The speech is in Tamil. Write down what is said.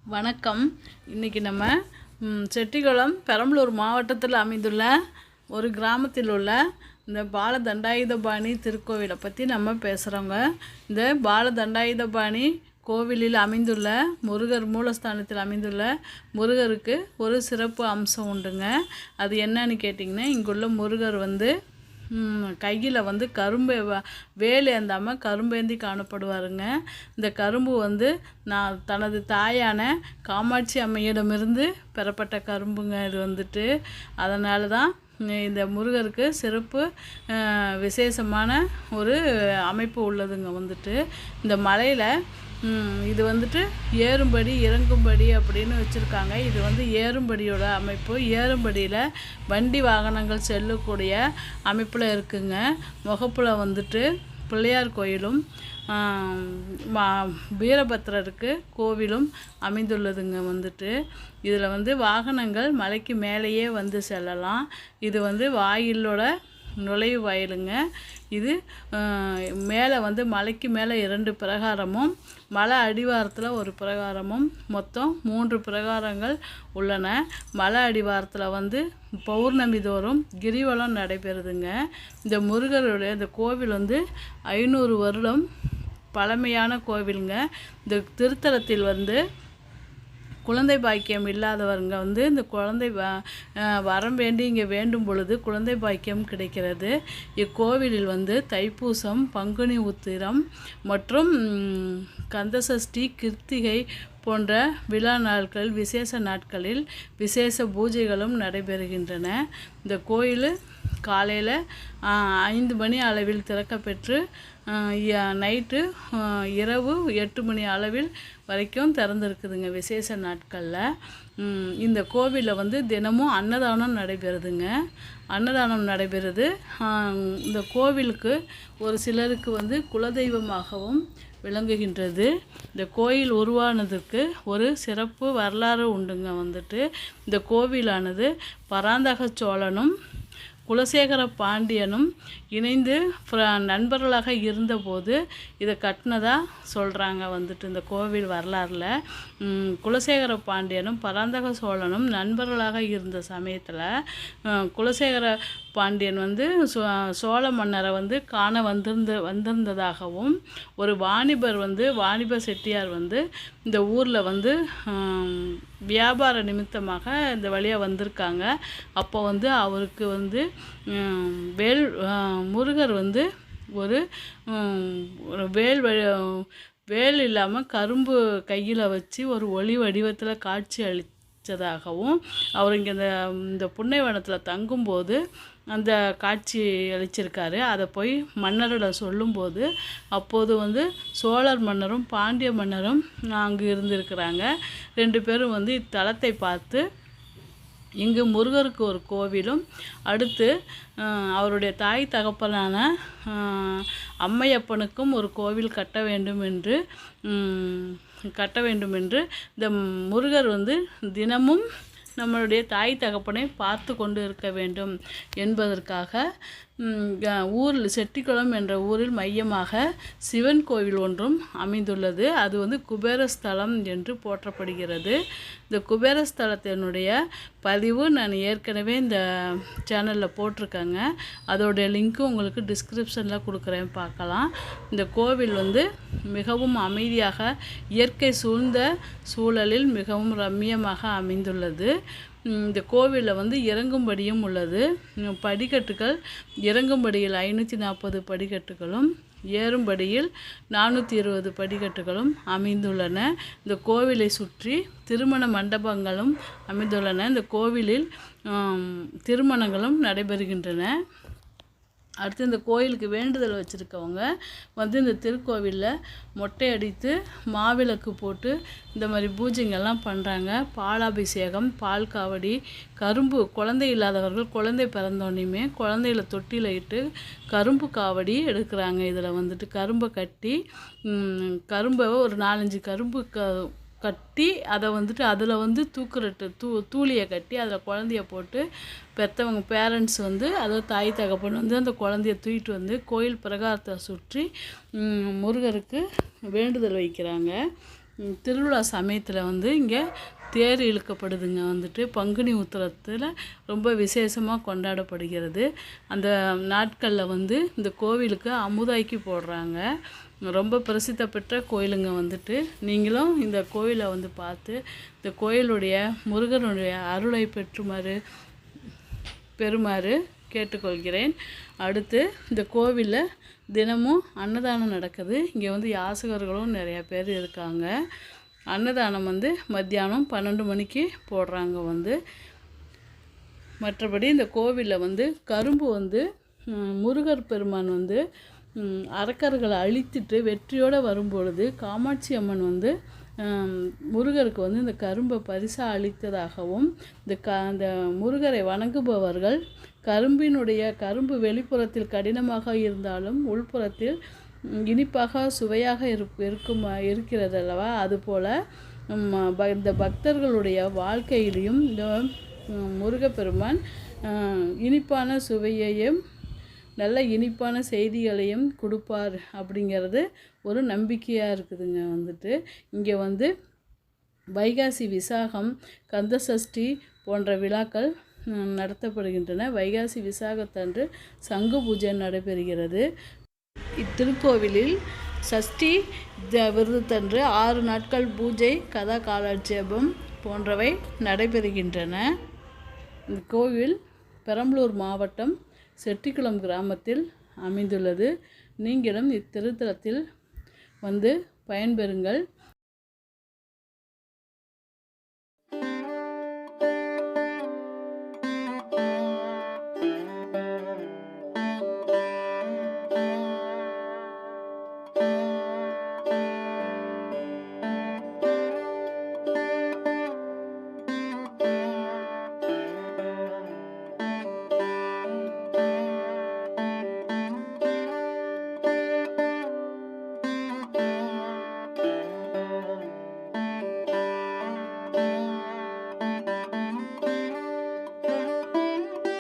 வணக்கம். இன்றைக்கி நம்ம செட்டிகுளம் பெரம்பலூர் மாவட்டத்தில் அமைந்துள்ள ஒரு கிராமத்தில் உள்ள இந்த பாலதண்டாயுதபாணி திருக்கோவிலை பற்றி நம்ம பேசுகிறோங்க. இந்த பாலதண்டாயுதபாணி கோவிலில் அமைந்துள்ள முருகர் மூலஸ்தானத்தில் அமைந்துள்ள முருகருக்கு ஒரு சிறப்பு அம்சம் உண்டுங்க. அது என்னன்னு கேட்டிங்கன்னா, இங்குள்ள முருகர் கையில் கரும்பு வேல் ஏந்தாமல் கரும்பேந்தி காணப்படுவாருங்க. இந்த கரும்பு நான் தனது தாயான காமாட்சி அம்மையிடமிருந்து பெறப்பட்ட கரும்புங்க. இது அதனால தான் இந்த முருகருக்கு சிறப்பு விசேஷமான ஒரு அமைப்பு உள்ளதுங்க. இந்த மலையில் இது ஏறும்படி இறங்கும்படி அப்படின்னு வச்சுருக்காங்க. இது ஏறும்படியோட அமைப்பு. ஏறும்படியில் வண்டி வாகனங்கள் செல்லக்கூடிய அமைப்பில் இருக்குங்க. முகப்பில் பிள்ளையார் கோயிலும் வீரபத்திரருக்கு கோவிலும் அமைந்துள்ளதுங்க. இதில் வாகனங்கள் மலைக்கு மேலேயே செல்லலாம். இது வாயிலோட நுழைவு வாயிலுங்க. இது மேலே மலைக்கு மேலே 2 பிரகாரமும் மலை அடிவாரத்தில் ஒரு பிரகாரமும் மொத்தம் 3 பிரகாரங்கள் உள்ளன. மலை அடிவாரத்தில் பௌர்ணமி தோறும் கிரிவலம் நடைபெறுதுங்க. இந்த முருகருடைய இந்த கோவில் 500 வருடம் பழமையான கோவிலுங்க. இந்த திருத்தலத்தில் குழந்தை பாக்கியம் இல்லாதவங்க இந்த குழந்தை வரம் வேண்டி இங்கே வேண்டும் பொழுது குழந்தை பாக்கியம் கிடைக்கிறது. இக்கோவிலில் தைப்பூசம், பங்குனி உத்திரம் மற்றும் கந்தசஷ்டி, கிருத்திகை போன்ற விழா நாட்கள், விசேஷ நாட்களில் விசேஷ பூஜைகளும் நடைபெறுகின்றன. இந்த கோயில் காலையில் 5 மணி அளவில் திறக்கப்பெற்று நைட்டு இரவு 8 மணி அளவில் வரைக்கும் திறந்துருக்குதுங்க விசேஷ நாட்களில். இந்த கோவிலில் தினமும் அன்னதானம் நடைபெறுதுங்க. அன்னதானம் நடைபெறுது. இந்த கோவிலுக்கு ஒரு சிலருக்கு குலதெய்வமாகவும் விளங்குகின்றது. இந்த கோயில் உருவானதுக்கு ஒரு சிறப்பு வரலாறு உண்டுங்க. இந்த கோவிலானது பராந்தக சோழனும் குலசேகர பாண்டியனும் இணைந்து நண்பர்களாக இருந்தபோது இதை கட்டினதாக சொல்கிறாங்க. இந்த கோவில் வரலாறில் குலசேகர பாண்டியனும் பராந்தக சோழனும் நண்பர்களாக இருந்த சமயத்தில் குலசேகர பாண்டியன் சோழ மன்னரை காண வந்திருந்ததாகவும் ஒரு வாணிபர் வாணிப செட்டியார் இந்த ஊரில் வியாபார நிமித்தமாக இந்த வழியாக வந்திருக்காங்க. அப்போ அவருக்கு முருகர் ஒரு வேல் இல்லாமல் கரும்பு கையில் வச்சு ஒரு ஒளி வடிவத்தில் காட்சி அளித்ததாகவும் அவர் இங்கே இந்த புன்னைவனத்தில் தங்கும்போது அந்த காட்சி அளிச்சிருக்காரு. அதை போய் மன்னரிடம் சொல்லும்போது அப்போது சோழர் மன்னரும் பாண்டிய மன்னரும் அங்கே இருந்திருக்கிறாங்க. 2 பேரும் இத்தலத்தை பார்த்து இங்கு முருகருக்கு ஒரு கோவிலும் அடுத்து அவருடைய தாய் தகப்பனான அம்மையப்பனுக்கும் ஒரு கோவில் கட்ட வேண்டும் என்று இந்த முருகர் தினமும் நம்மளுடைய தாய் தகப்பனை பார்த்து கொண்டு இருக்க வேண்டும் என்பதற்காக ஊரில் செட்டிகுளம் என்ற ஊரில் மையமாக சிவன் கோவில் ஒன்றும் அமைந்துள்ளது. அது குபேரஸ்தலம் என்று போற்றப்படுகிறது. இந்த குபேரஸ்தலத்தினுடைய பதிவு நான் ஏற்கனவே இந்த சேனலில் போட்டிருக்கேங்க. அதோடைய லிங்க்கும் உங்களுக்கு டிஸ்கிரிப்ஷனில் கொடுக்குறேன், பார்க்கலாம். இந்த கோவில் மிகவும் அமைதியாக இயற்கை சூழ்ந்த சூழலில் மிகவும் ரம்மியமாக அமைந்துள்ளது. இந்த கோவிலில் இறங்கும்படியும் உள்ளது. படிக்கட்டுகள் இறங்கும்படியில் 540 படிக்கட்டுகளும் ஏறும்படியில் 420 படிக்கட்டுகளும் அமைந்துள்ளன. இந்த கோவிலை சுற்றி திருமண மண்டபங்களும் அமைந்துள்ளன. இந்த கோவிலில் திருமணங்களும் நடைபெறுகின்றன. அடுத்து இந்த கோயிலுக்கு வேண்டுதல் வச்சுருக்கவங்க இந்த திருக்கோவிலில் மொட்டை அடித்து மாவிளக்கு போட்டு இந்த மாதிரி பூஜைங்கள்லாம் பண்ணுறாங்க. பாலாபிஷேகம், பால் காவடி, கரும்பு குழந்தை இல்லாதவர்கள் குழந்தை பிறந்தோன்னையுமே குழந்தைகளை தொட்டியில் இட்டு கரும்பு காவடி எடுக்கிறாங்க. இதில் கரும்பை கட்டி கரும்பை ஒரு 4-5 கரும்பு கட்டி அதை அதில் தூக்குறட்டு தூளியை கட்டி அதில் குழந்தைய போட்டு பெற்றவங்க பேரண்ட்ஸ் அதாவது தாய் தகப்பன் அந்த குழந்தைய தூக்கிட்டு கோயில் பிரகாரத்தை சுற்றி முருகருக்கு வேண்டுதல் வைக்கிறாங்க. திருவிழா சமயத்தில் வந்து இங்கே தேர் இழுக்கப்படுதுங்க. வந்துட்டு பங்குனி உத்திரத்தில் ரொம்ப விசேஷமாக கொண்டாடப்படுகிறது. அந்த நாட்களில் வந்து இந்த கோவிலுக்கு அமுதாக்கி போடுறாங்க. ரொம்ப பிரசித்தி பெற்ற கோயிலுங்க. வந்துட்டு நீங்களும் இந்த கோயிலை வந்து பார்த்து இந்த கோயிலுடைய முருகனுடைய அருளை பெறுமாறு கேட்டுக்கொள்கிறேன். அடுத்து இந்த கோவிலில் தினமும் அன்னதானம் நடக்குது. இங்கே வந்து யாசகர்களும் நிறையா பேர் இருக்காங்க. அன்னதானம் வந்து மத்தியானம் 12 மணிக்கு போடுறாங்க. வந்து மற்றபடி இந்த கோவிலில் வந்து கரும்பு வந்து முருகர் பெருமான் வந்து அரக்கர்களை அழித்துட்டு வெற்றியோடு வரும்பொழுது காமாட்சி அம்மன் வந்து முருகருக்கு வந்து இந்த கரும்பை பரிசாக அளித்ததாகவும் இந்த முருகரை வணங்குபவர்கள் கரும்பு வெளிப்புறத்தில் கடினமாக இருந்தாலும் உள்புறத்தில் இனிப்பாக சுவையாக இருக்கிறது அல்லவா, அதுபோல் இந்த பக்தர்களுடைய வாழ்க்கையிலையும் இந்த முருகப்பெருமான் இனிப்பான சுவையையும் நல்ல இனிப்பான செய்திகளையும் கொடுப்பார் அப்படிங்கிறது ஒரு நம்பிக்கையாக இருக்குதுங்க. வந்துட்டு இங்கே வந்து வைகாசி விசாகம், கந்தசஷ்டி போன்ற விழாக்கள் நடத்தப்படுகின்றன. வைகாசி விசாகத்தன்று சங்கு பூஜை நடைபெறுகிறது. இத்திருக்கோவிலில் சஷ்டி விரதத்தன்று 6 நாட்கள் பூஜை, கதா காலட்சேபம் போன்றவை நடைபெறுகின்றன. இந்த கோவில் பெரம்பலூர் மாவட்டம் செட்டிக்குளம் கிராமத்தில் அமைந்துள்ளது. நீங்களும் இத்திருத்தலத்தில் வந்து பயன்பெறுங்கள்.